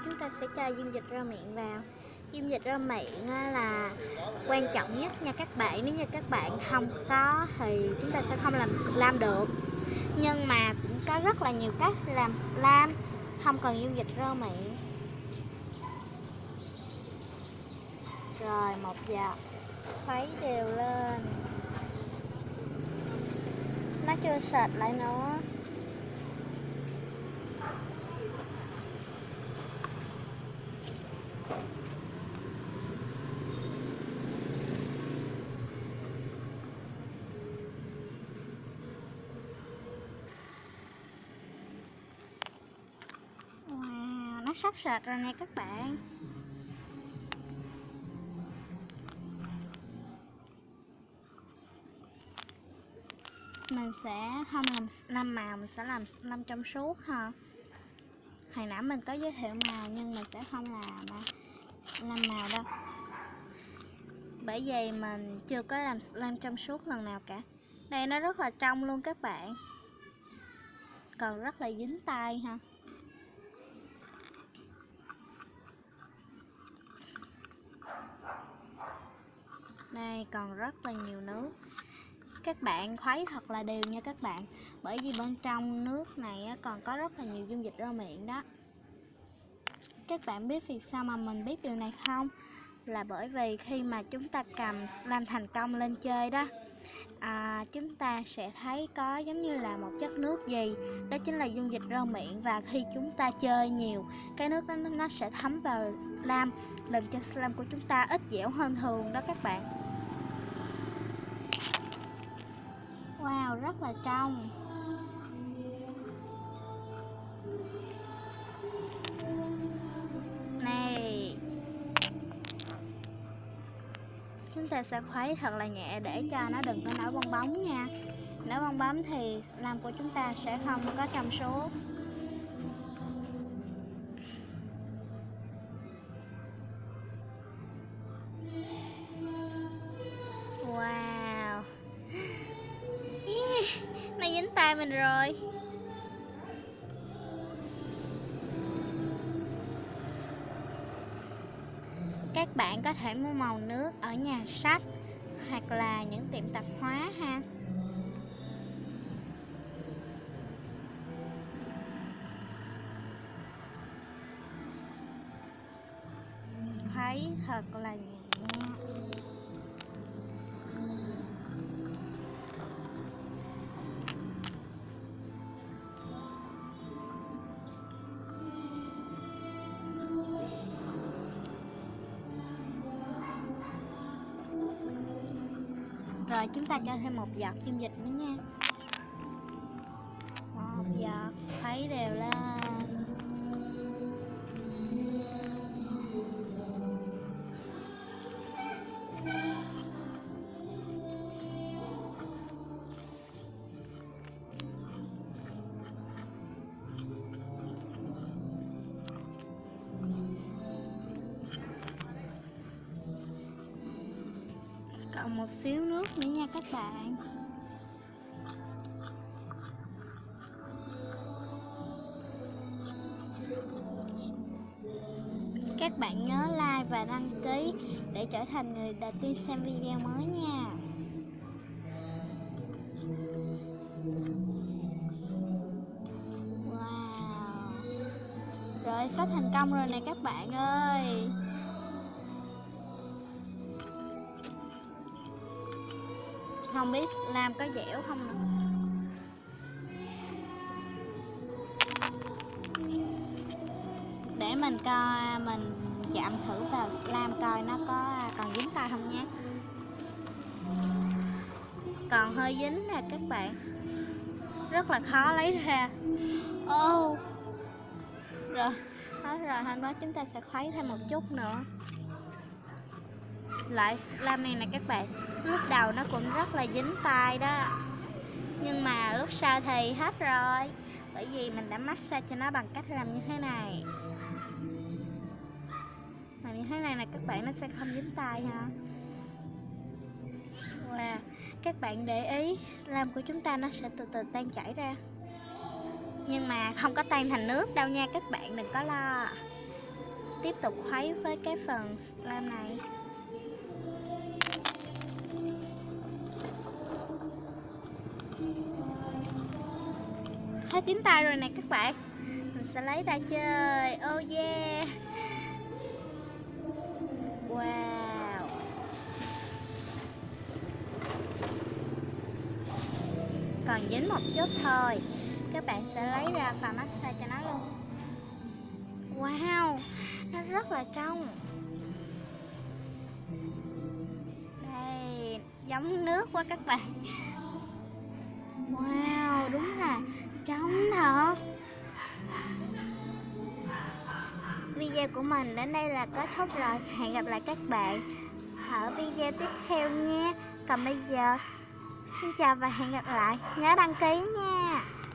chúng ta sẽ cho dung dịch rơ miệng vào. Dung dịch rơ miệng là quan trọng nhất nha các bạn. Nếu như các bạn không có thì chúng ta sẽ không làm slime được. Nhưng mà cũng có rất là nhiều cách làm slime không cần dung dịch rơ miệng. Rồi một giọt, khuấy đều lên. Nó chưa sệt lại nữa. Wow, nó sắp sệt rồi nè các bạn. Mình sẽ không làm slime màu, mình sẽ làm slime trong suốt ha. Hồi nãy mình có giới thiệu màu nhưng mình sẽ không làm màu đâu, bởi vì mình chưa có làm slime trong suốt lần nào cả. Đây nó rất là trong luôn các bạn, còn rất là dính tay ha. Đây còn rất là nhiều nước. Các bạn khuấy thật là đều nha các bạn, bởi vì bên trong nước này còn có rất là nhiều dung dịch rơ miệng đó. Các bạn biết vì sao mà mình biết điều này không? Là bởi vì khi mà chúng ta cầm slime thành công lên chơi đó, chúng ta sẽ thấy có giống như là một chất nước gì, đó chính là dung dịch rơ miệng. Và khi chúng ta chơi nhiều, cái nước đó nó sẽ thấm vào slime, làm cho slime của chúng ta ít dẻo hơn thường đó các bạn. Wow, rất là trong. Này, chúng ta sẽ khuấy thật là nhẹ để cho nó đừng có nổi bong bóng nha. Nổi bong bóng thì slime của chúng ta sẽ không có trong suốt. Wow, nó dính tay mình rồi. Các bạn có thể mua màu nước ở nhà sách hoặc là những tiệm tạp hóa ha. Khuấy thật là nhẹ. Rồi chúng ta cho thêm một giọt dung dịch nữa nha. Một giọt, khuấy đều lên. Còn một xíu nước nữa nha các bạn. Các bạn nhớ like và đăng ký để trở thành người đầu tiên xem video mới nha. Wow, rồi sắp thành công rồi nè các bạn ơi. Không biết làm có dẻo không nữa. Để mình coi, mình chạm thử vào slime coi nó có còn dính tay không nhé. Còn hơi dính nè các bạn, rất là khó lấy ra. Rồi, hết rồi, hôm đó chúng ta sẽ khuấy thêm một chút nữa. Loại slime này nè các bạn, lúc đầu nó cũng rất là dính tay đó, nhưng mà lúc sau thì hết rồi, bởi vì mình đã massage cho nó bằng cách làm như thế này. Làm như thế này nè các bạn, nó sẽ không dính tay ha. Wow, các bạn để ý slime của chúng ta nó sẽ từ từ tan chảy ra, nhưng mà không có tan thành nước đâu nha các bạn, đừng có lo. tiếp tục khuấy với cái phần slime này. Hết tím tay rồi nè các bạn, mình sẽ lấy ra chơi. Oh yeah, wow. Còn dính một chút thôi, các bạn sẽ lấy ra và massage cho nó luôn. Wow, nó rất là trong. Đây, giống nước quá các bạn. Wow, đúng là trong thật. Video của mình đến đây là kết thúc rồi. Hẹn gặp lại các bạn ở video tiếp theo nha. Còn bây giờ, xin chào và hẹn gặp lại. Nhớ đăng ký nha.